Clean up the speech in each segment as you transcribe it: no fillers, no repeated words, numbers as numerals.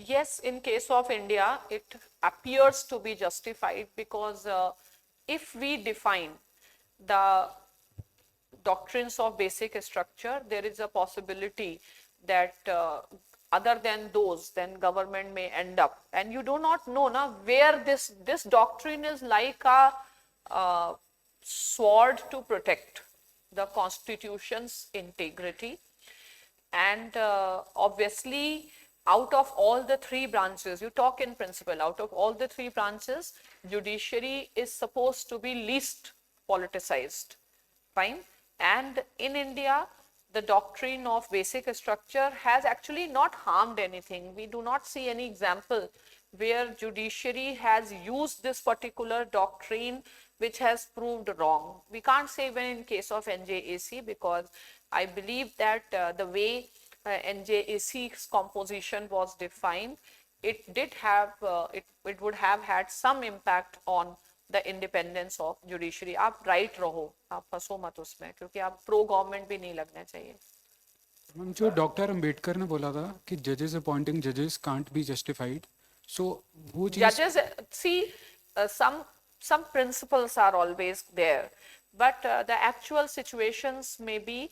Yes, in case of India, it appears to be justified because if we define the doctrines of basic structure, there is a possibility that other than those, then government may end up. And you do not know now where this doctrine is like a sword to protect the constitution's integrity. And obviously, out of all the three branches, you talk in principle, out of all the three branches, judiciary is supposed to be least politicized. Fine. And in India, the doctrine of basic structure has actually not harmed anything. We do not see any example where judiciary has used this particular doctrine which has proved wrong. We can't say even in case of NJAC, because I believe that the way NJAC's composition was defined, it did have, it would have had some impact on the independence of judiciary. आप right रहो, आप फंसो मत उसमें, क्योंकि आप pro government भी नहीं लगने चाहिए. मैम, जो डॉक्टर अंबेडकर ने बोला था कि जजेस अपॉइंटिंग जजेस कांट बी जस्टिफाइड, सो वो चीज Judges, see, some principles are always there, but the actual situations may be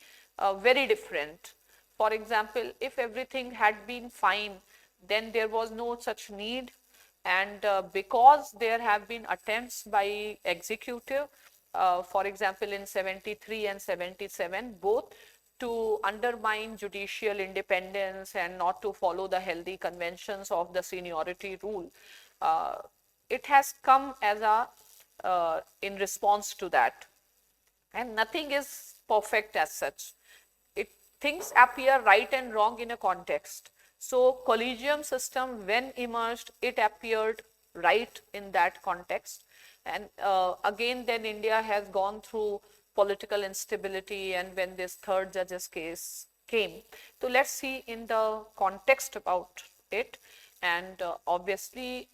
very different. For example, if everything had been fine, then there was no such need. And because there have been attempts by executive, for example, in 73 and 77, both to undermine judicial independence and not to follow the healthy conventions of the seniority rule, it has come as a in response to that. And nothing is perfect as such. Things appear right and wrong in a context. So collegium system, when emerged, it appeared right in that context. And again, then India has gone through political instability, and when this third judge's case came. So let's see in the context about it. And obviously,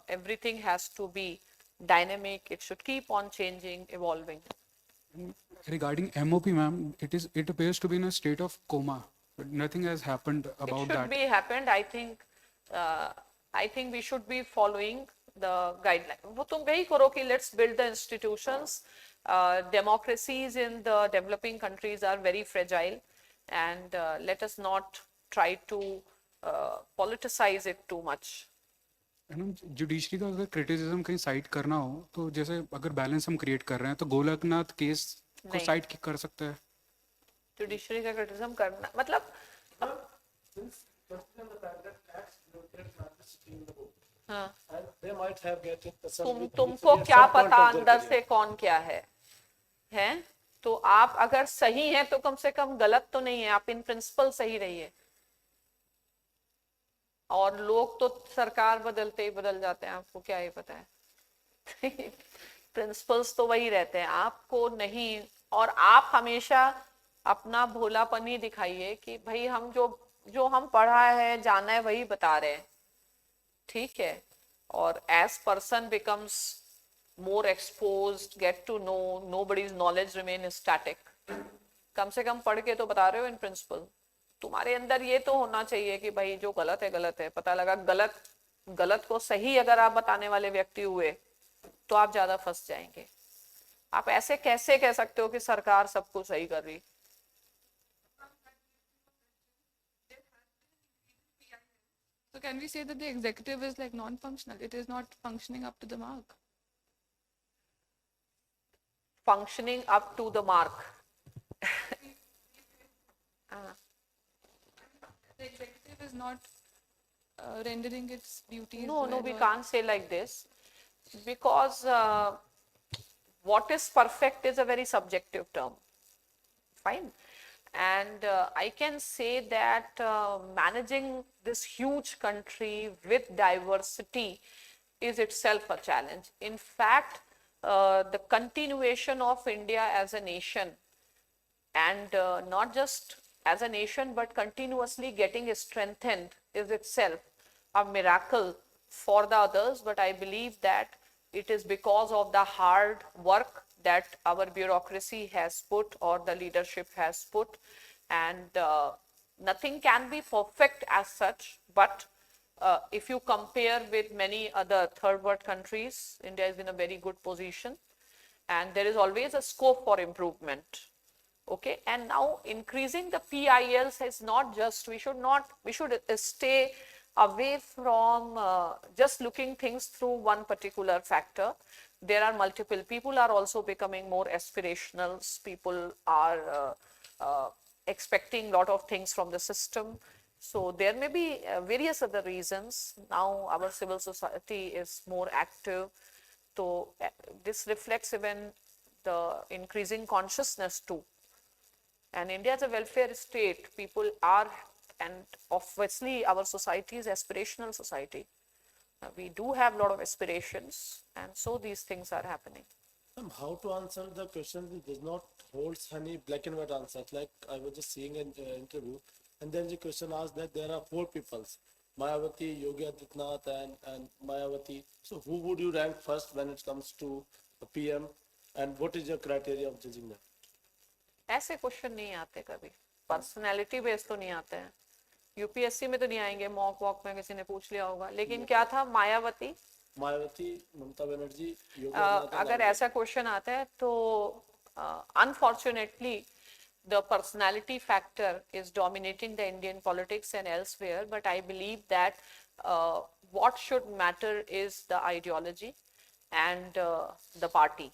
everything has to be dynamic. It should keep on changing, evolving. regarding MOP, ma'am, it appears to be in a state of coma, but nothing has happened about that. It should be happened. I think we should be following the guideline. वो तुम वही करो कि let's build the institutions. Democracies in the developing countries are very fragile, and let us not try to politicize it too much. Judiciary का अगर criticism कहीं site करना हो, तो जैसे अगर बैलेंस हम क्रिएट कर रहे हैं तो गोलकनाथ केस को साइट कर सकते हैं. जुडिशरी का क्रिटिसिज्म करना मतलब हाँ, तुमको क्या पता अंदर से कौन क्या है? तो आप अगर सही हैं तो कम से कम गलत तो नहीं है, आप इन प्रिंसिपल सही रहिए. और लोग तो सरकार बदलते ही बदल जाते हैं, आपको क्या ही पता है. प्रिंसिपल्स तो वही रहते हैं, आपको नहीं. और आप हमेशा अपना भोलापन ही दिखाइए कि भाई हम जो हम पढ़ा है, जाना है, वही बता रहे हैं. ठीक है. और as person becomes more exposed, get to know, nobody's knowledge remain static. कम से कम पढ़ के तो बता रहे हो इन प्रिंसिपल. तुम्हारे अंदर ये तो होना चाहिए कि भाई जो गलत है गलत है. पता लगा गलत को सही अगर आप बताने वाले व्यक्ति हुए तो आप ज्यादा फंस जाएंगे. आप ऐसे कैसे कह सकते हो कि सरकार सब कुछ सही कर रही? So can we say that the executive is like non-functional? It is not functioning up to the mark. Functioning up to the mark. The executive is not rendering its duties. No, we can't say like this, because what is perfect is a very subjective term. Fine. And I can say that managing this huge country with diversity is itself a challenge. In fact, the continuation of India as a nation, and not just as a nation but continuously getting strengthened, is itself a miracle for the others. But I believe that it is because of the hard work that our bureaucracy has put, or the leadership has put. And nothing can be perfect as such, but if you compare with many other third world countries, India is in a very good position, and there is always a scope for improvement. Okay, and now increasing the PILs is not just, we should stay away from just looking things through one particular factor. There are multiple, people are also becoming more aspirational, people are expecting a lot of things from the system. So there may be various other reasons. Now our civil society is more active. So this reflects even the increasing consciousness too. And India is a welfare state. People are, and obviously our society is aspirational society. We do have a lot of aspirations, and so these things are happening. How to answer the question which does not holds any black and white answers. Like I was just seeing an interview, and then the question asked that there are four peoples: Mayawati, Yogi Adityanath, and Mayawati. So who would you rank first when it comes to a PM, and what is your criteria of judging them? ऐसे question नहीं आते कभी, personality based तो नहीं आते हैं. UPSC में तो नहीं आएंगे, मॉक वॉक में किसी ने पूछ लिया होगा. लेकिन क्या था, मायावती, ममता बनर्जी, योगी आदित्यनाथ. अगर ऐसा क्वेश्चन आता है तो unfortunately the personality factor is dominating the Indian politics and elsewhere, but I believe that what should matter is the ideology and the party.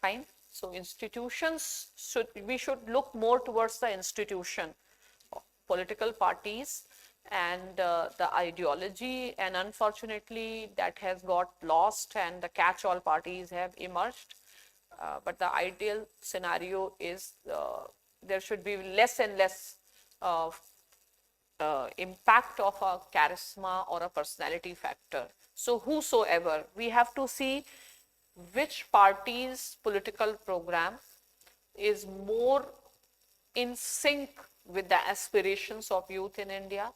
Fine. So institutions we should look more towards the institution, political parties, and the ideology, and unfortunately that has got lost and the catch-all parties have emerged. But the ideal scenario is there should be less and less impact of a charisma or a personality factor. So whosoever, we have to see which party's political program is more in sync with the aspirations of youth in India,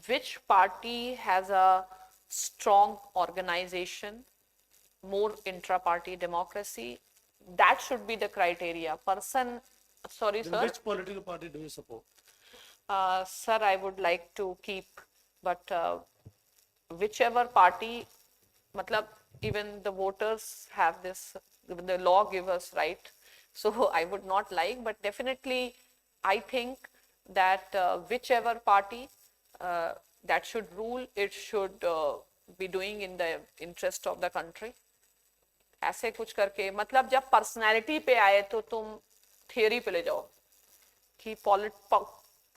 which party has a strong organization, more intra-party democracy. That should be the criteria. Sorry, Then sir. which political party do you support? Sir, I would like to keep, but whichever party, matlab, even the voters have this, the law gives us right. So I would not like, but definitely I think that whichever party that should rule, it should be doing in the interest of the country. ऐसे कुछ करके, मतलब जब personality पे आए तो तुम theory पे ले जाओ कि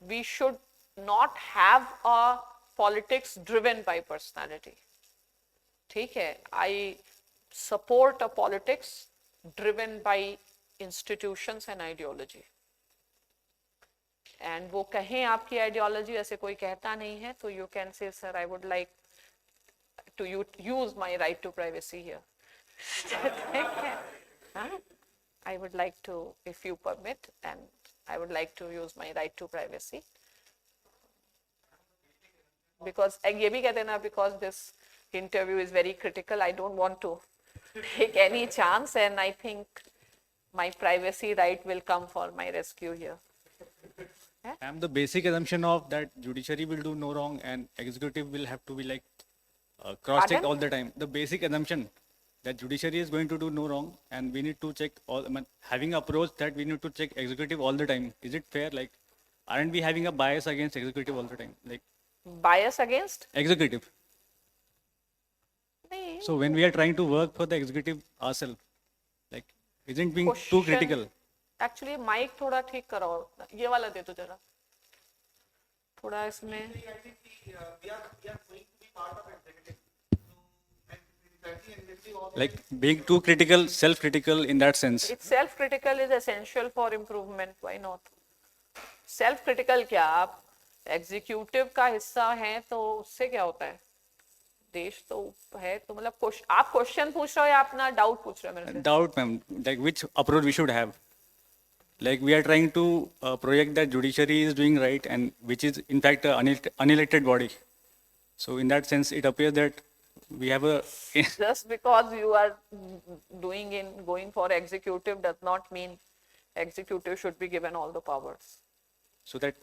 we should not have a politics driven by personality. ठीक है, I support a politics driven by institutions and ideology. And वो कहें आपकी ideology, ऐसे कोई कहता नहीं है, तो you can say, sir, I would like to use my right to privacy here. I would like to, if you permit, and I would like to use my right to privacy. Because ये भी कहते हैं ना, because this interview is very critical, I don't want to take any chance, and I think my privacy right will come for my rescue here. Ma'am, the basic assumption of that judiciary will do no wrong and executive will have to be like cross-checked Pardon? all the time. The basic assumption that judiciary is going to do no wrong and we need to check all, I mean, having approach that we need to check executive all the time. Is it fair? Like, aren't we having a bias against executive all the time? Like, Bias against? executive. नहीं. So when we are trying to work for the executive ourselves, like, isn't being too Question- critical? Actually, mic थोड़ा ठीक कराओ, ये वाला दे दो जरा, थोड़ा इसमें. Like being too critical, self-critical in that sense. It's self-critical is essential for improvement. Why not? Self-critical क्या, आप एग्जीक्यूटिव का हिस्सा हैं तो उससे क्या होता है? देश तो है, तो मतलब आप क्वेश्चन पूछ रहे हो या अपना डाउट पूछ रहे हो मेरे से? Doubt, ma'am, like which approach we should have. Like we are trying to project that judiciary is doing right and which is in fact an unelected body. So in that sense, it appears that we have a Just because you are going for executive does not mean executive should be given all the powers. so that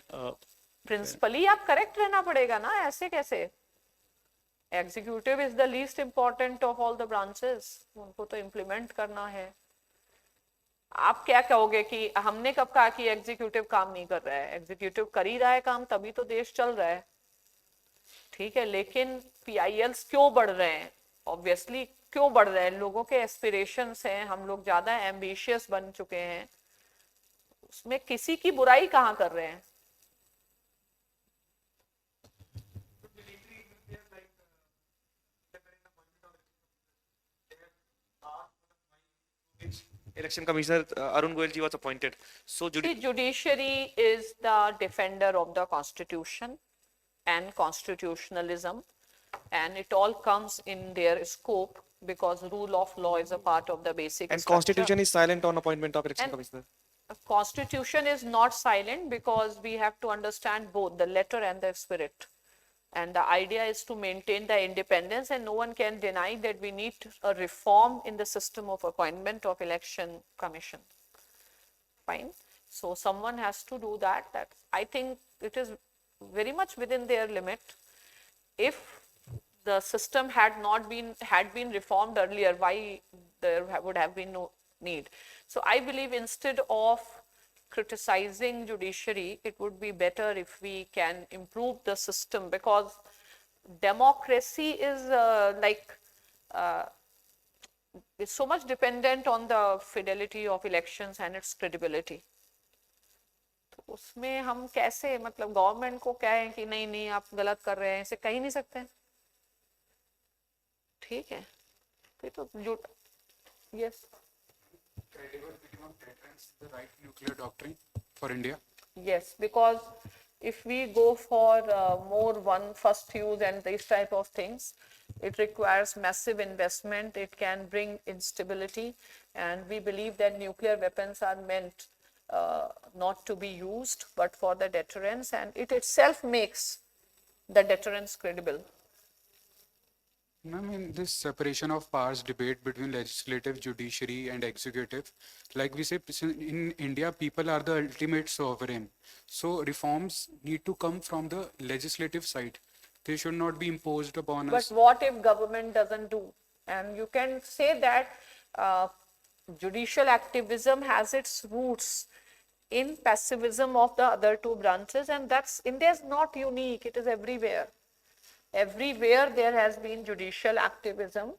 principally आप correct रहना पड़ेगा ना, ऐसे कैसे? Executive is the least important of all the branches, उनको तो implement करना है। आप क्या कहोगे कि हमने कब कहा कि एग्जीक्यूटिव काम नहीं कर रहा है? एग्जीक्यूटिव कर ही रहा है काम, तभी तो देश चल रहा है। ठीक है, लेकिन पीआईएल्स क्यों बढ़ रहे हैं? ऑब्वियसली क्यों बढ़ रहे हैं? लोगों के एस्पिरेशंस हैं, हम लोग ज्यादा एम्बिशियस बन चुके हैं, उसमें किसी की बुराई कहाँ कर रहे हैं? Election Commissioner Arun Goyal ji was appointed. So See, judiciary is the defender of the constitution and constitutionalism, and it all comes in their scope because rule of law is a part of the basic and structure. Constitution is silent on appointment of Election And Commissioner. Constitution is not silent because we have to understand both the letter and the spirit. And the idea is to maintain the independence, and no one can deny that we need a reform in the system of appointment of election commission. Fine. So someone has to do that. That I think it is very much within their limit. If the system had been reformed earlier, why there would have been no need? So I believe instead of criticizing judiciary, it would be better if we can improve the system, because democracy is it's so much dependent on the fidelity of elections and its credibility. तो उसमें हम कैसे, मतलब government को कहें कि नहीं नहीं आप गलत कर रहे हैं, ऐसे कह ही नहीं सकते। ठीक है, तो yes, Credible minimum deterrence, the right nuclear doctrine for India. yes, because if we go for more first use and these type of things, it requires massive investment, it can bring instability, and we believe that nuclear weapons are meant not to be used but for the deterrence, and it itself makes the deterrence credible. I mean, this separation of powers debate between legislative, judiciary, and executive, like we say, in India, people are the ultimate sovereign. So reforms need to come from the legislative side. They should not be imposed upon But us. what if government doesn't do? And you can say that judicial activism has its roots in passivism of the other two branches, and that's, India is not unique, it is everywhere. Everywhere there has been judicial activism,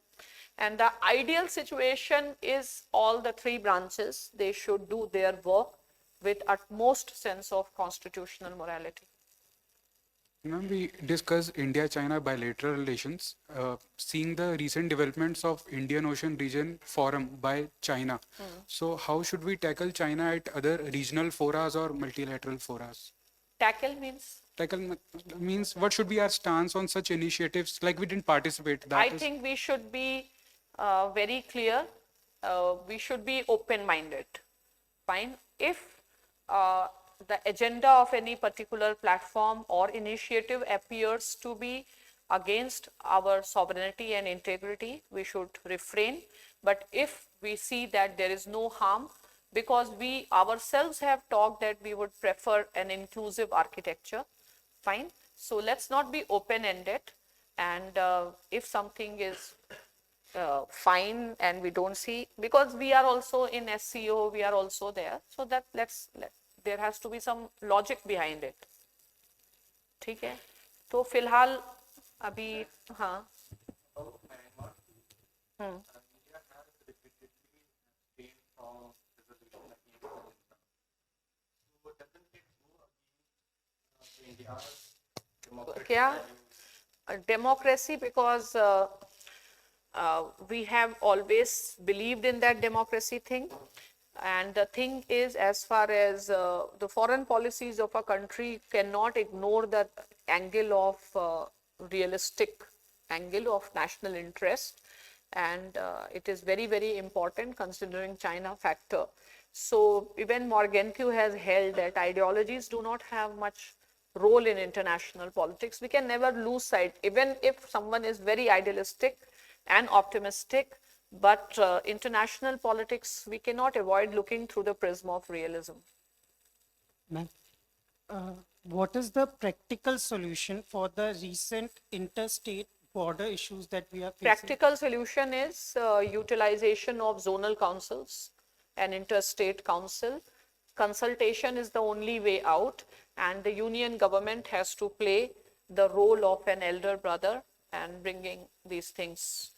and the ideal situation is all the three branches, they should do their work with utmost sense of constitutional morality. When we discuss India-China bilateral relations, seeing the recent developments of Indian Ocean Region Forum by China. So how should we tackle China at other regional forums or multilateral forums? Tackle means? Tackle means what should be our stance on such initiatives? Like we didn't participate. I think we should be very clear. We should be open-minded. Fine. If the agenda of any particular platform or initiative appears to be against our sovereignty and integrity, we should refrain. But if we see that there is no harm, because we ourselves have talked that we would prefer an inclusive architecture, fine. So let's not be open-ended, and if something is fine and we don't see, because we are also in SCO, we are also there, so that there has to be some logic behind it. ठीक है, तो फिलहाल अभी हाँ क्या democracy, because we have always believed in that democracy thing. And the thing is, as far as the foreign policies of a country cannot ignore the angle of realistic angle of national interest, and it is very, very important considering China factor. So even Morgenthau has held that ideologies do not have much role in international politics. We can never lose sight, even if someone is very idealistic and optimistic, but international politics, we cannot avoid looking through the prism of realism. Ma'am, what is the practical solution for the recent interstate border issues that we are facing? Practical solution is utilization of zonal councils and interstate council. Consultation is the only way out, and the union government has to play the role of an elder brother and bringing these things.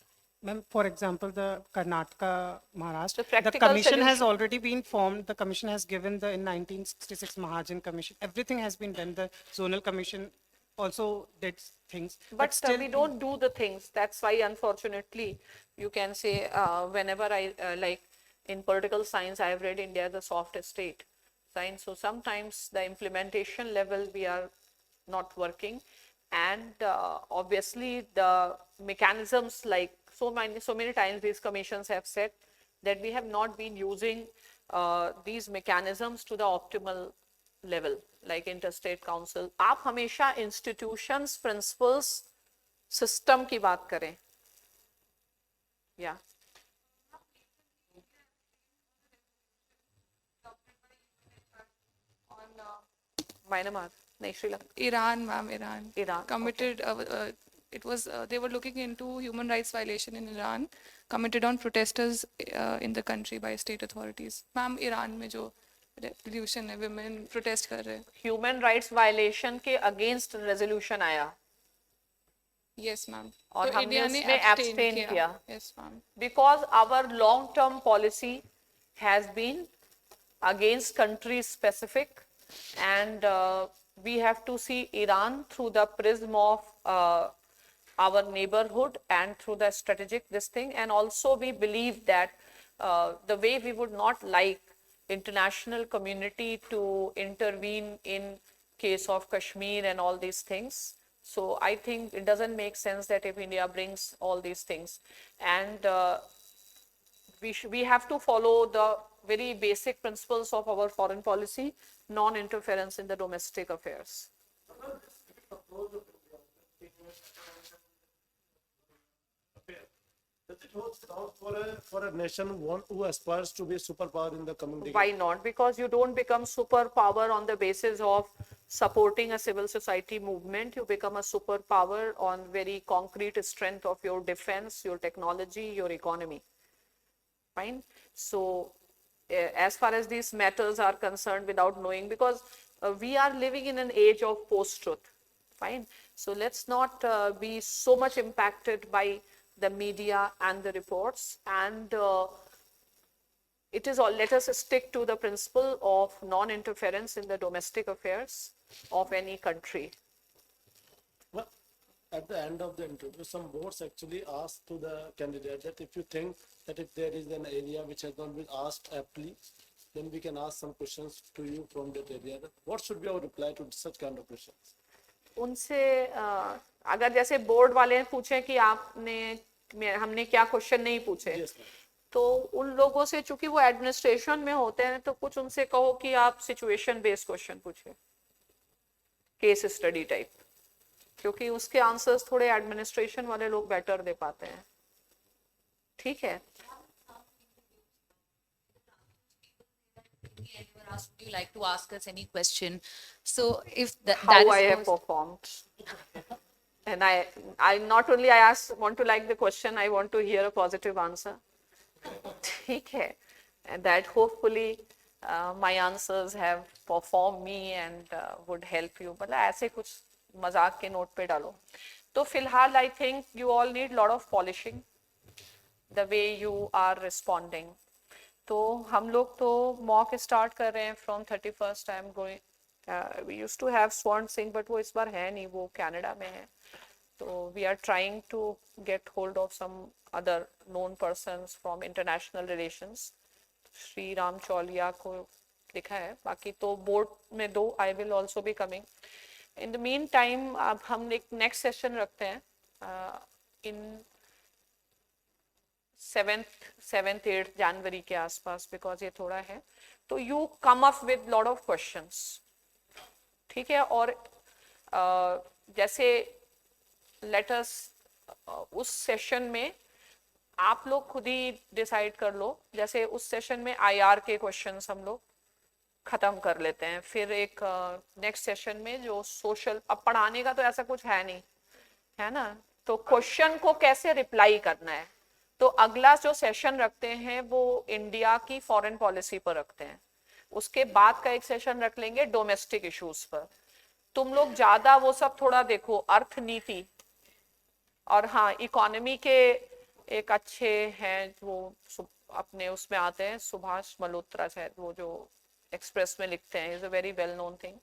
Ma'am, for example, the Karnataka, Maharashtra, The the practical commission has solution- already been formed. The commission has given the in 1966 Mahajan Commission. Everything has been done. The zonal commission also did things. But still, we don't do the things. That's why, unfortunately, you can say whenever I like in political science, I have read India the soft state science. So sometimes the implementation level we are not working, and obviously the mechanisms, like so many times these commissions have said that we have not been using these mechanisms to the optimal level, like interstate council. आप हमेशा institutions, principles, system की बात करें. Yeah. Myanmar, नहीं Sri Lanka. Iran, ma'am, Iran. Iran, Committed, it was, they were looking into human rights violation in Iran, committed on protesters in the country by state authorities. Ma'am, Iran में जो revolution है, women protest कर रहे हैं. Human rights violation के against resolution आया. Yes, ma'am. और तो हमने India ने उसमें abstain किया. Yes, ma'am. Because our long-term policy has been against country specific, and we have to see Iran through the prism of our neighborhood and through the strategic this thing. And also we believe that the way we would not like international community to intervene in case of Kashmir and all these things. So I think it doesn't make sense that if India brings all these things, and we have to follow the very basic principles of our foreign policy, non-interference in the domestic affairs. Does it hold strong for a nation who aspires to be a superpower in the coming decade? Why not? Because you don't become superpower on the basis of supporting a civil society movement. You become a superpower on very concrete strength of your defense, your technology, your economy. Fine. So as far as these matters are concerned, without knowing, because we are living in an age of post-truth. Fine. So let's not be so much impacted by the media and the reports, and it is all, let us stick to the principle of non-interference in the domestic affairs of any country. Well, at the end of the interview, some boards actually asked to the candidate that if you think that if there is an area which has not been asked aptly, then we can ask some questions to you from that area. What should be our reply to such kind of questions? उनसे अगर जैसे board वाले पूछे कि हमने क्या question नहीं पूछे, Yes, तो उन लोगों से, चूंकि वो एडमिनिस्ट्रेशन में होते हैं, तो कुछ उनसे कहो कि आप सिचुएशन बेस्ड क्वेश्चन पूछिए, केस स्टडी टाइप, क्योंकि उसके आंसर्स थोड़े एडमिनिस्ट्रेशन वाले लोग बेटर दे पाते हैं. ठीक है. Would you like to ask us any question? So if that How is I have posed- performed. And I not only want to like the question, I want to hear a positive answer. ठीक है. And that hopefully my answers have performed me and would help you. मतलब ऐसे कुछ मजाक के note पे डालो. तो फिलहाल I think you all need lot of polishing the way you are responding. तो हम लोग तो मॉक स्टार्ट कर रहे हैं from 31st. I am going, we used to have Swaran Singh, but वो इस बार है नहीं, वो कनाडा में है. तो we are trying to get hold of some other known persons from international relations. Shri Ram Chaulia को लिखा है, बाकी तो बोर्ड में 2 I will also be coming. In the mean time अब हम एक नेक्स्ट सेशन रखते हैं इन 7th 8th जनवरी के आसपास, बिकॉज ये थोड़ा है. तो you come up with lot of questions. ठीक है. और जैसे लेट अस उस सेशन में आप लोग खुद ही डिसाइड कर लो. जैसे उस सेशन में आईआर के क्वेश्चंस हम लोग खत्म कर लेते हैं. फिर एक नेक्स्ट सेशन में जो सोशल, अब पढ़ाने का तो ऐसा कुछ है नहीं, है ना. तो क्वेश्चन को कैसे रिप्लाई करना है। तो अगला जो सेशन रखते हैं वो इंडिया की फॉरेन पॉलिसी पर रखते हैं, उसके बाद का एक सेशन रख लेंगे डोमेस्टिक इश्यूज पर। तुम लोग ज्यादा वो सब थोड़ा देखो, अर्थनीति और हाँ इकोनॉमी के एक अच्छे हैं वो अपने उसमें आते हैं, सुभाष मल्होत्रा शायद, वो जो एक्सप्रेस में लिखते हैं, is a very well known thing.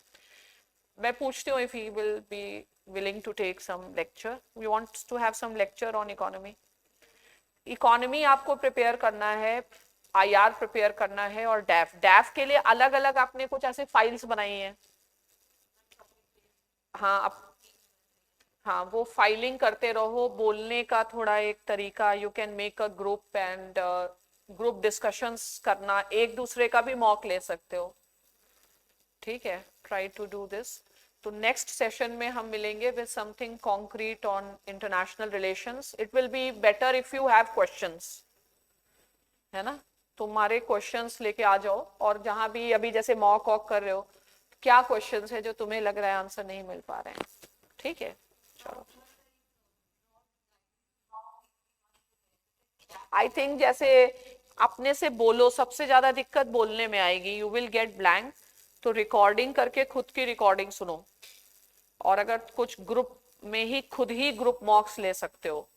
मैं पूछती हूँ if he will be willing to take some lecture. We want to have some lecture on economy. Economy आपको प्रिपेयर करना है, आईआर प्रिपेयर करना है, और डैफ के लिए अलग अलग आपने कुछ ऐसे फाइल्स बनाई हैं। हाँ वो फाइलिंग करते रहो, बोलने का थोड़ा एक तरीका, you can make a group and group discussions करना, एक दूसरे का भी मॉक ले सकते हो, ठीक है। Try to do this. तो नेक्स्ट सेशन में हम मिलेंगे with something concrete on international relations. It will be better if you have questions, है ना, तुम्हारे क्वेश्चंस लेके आ जाओ, और जहां भी अभी जैसे मॉक वॉक कर रहे हो, क्या क्वेश्चंस है जो तुम्हें लग रहा है आंसर नहीं मिल पा रहे हैं, ठीक है। चलो आई थिंक जैसे अपने से बोलो, सबसे ज्यादा दिक्कत बोलने में आएगी, यू विल गेट ब्लैंक। तो रिकॉर्डिंग करके खुद की रिकॉर्डिंग सुनो, और अगर कुछ ग्रुप में ही खुद ही ग्रुप मॉक्स ले सकते हो,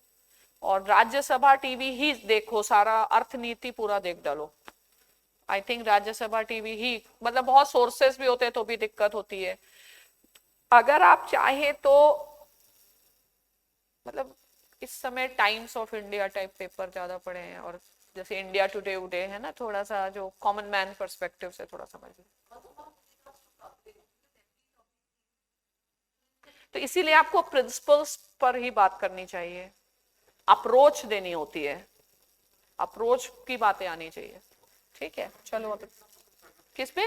और राज्यसभा टीवी ही देखो, सारा अर्थनीति पूरा देख डालो। आई थिंक राज्यसभा टीवी ही, मतलब बहुत सोर्सेस भी होते हैं तो भी दिक्कत होती है। अगर आप चाहे तो मतलब इस समय times of India type paper ज्यादा पढ़े हैं, और जैसे इंडिया टुडे उडे है ना, थोड़ा सा जो कॉमन मैन पर्सपेक्टिव से थोड़ा समझ लो। तो इसीलिए आपको प्रिंसिपल्स पर ही बात करनी चाहिए, अप्रोच देनी होती है, अप्रोच की बातें आनी चाहिए, ठीक है। चलो अब किस पे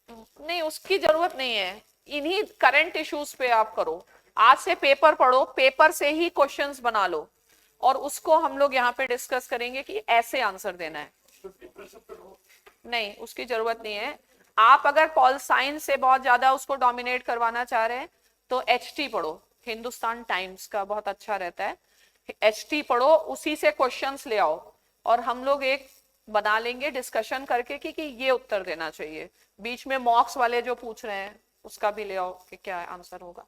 नहीं, उसकी जरूरत नहीं है, इन्हीं करंट इश्यूज पे आप करो। आज से पेपर पढ़ो, पेपर से ही क्वेश्चंस बना लो, और उसको हम लोग यहाँ पे डिस्कस करेंगे कि ऐसे आंसर देना है। नहीं, उसकी जरूरत नहीं है। आप अगर पॉल साइंस से बहुत ज्यादा उसको डोमिनेट करवाना चाह रहे हैं तो एचटी पढ़ो, हिंदुस्तान टाइम्स का बहुत अच्छा रहता है, एचटी पढ़ो, उसी से क्वेश्चंस ले आओ, और हम लोग एक बना लेंगे डिस्कशन करके कि ये उत्तर देना चाहिए। बीच में मॉक्स वाले जो पूछ रहे हैं उसका भी ले आओ कि क्या आंसर होगा।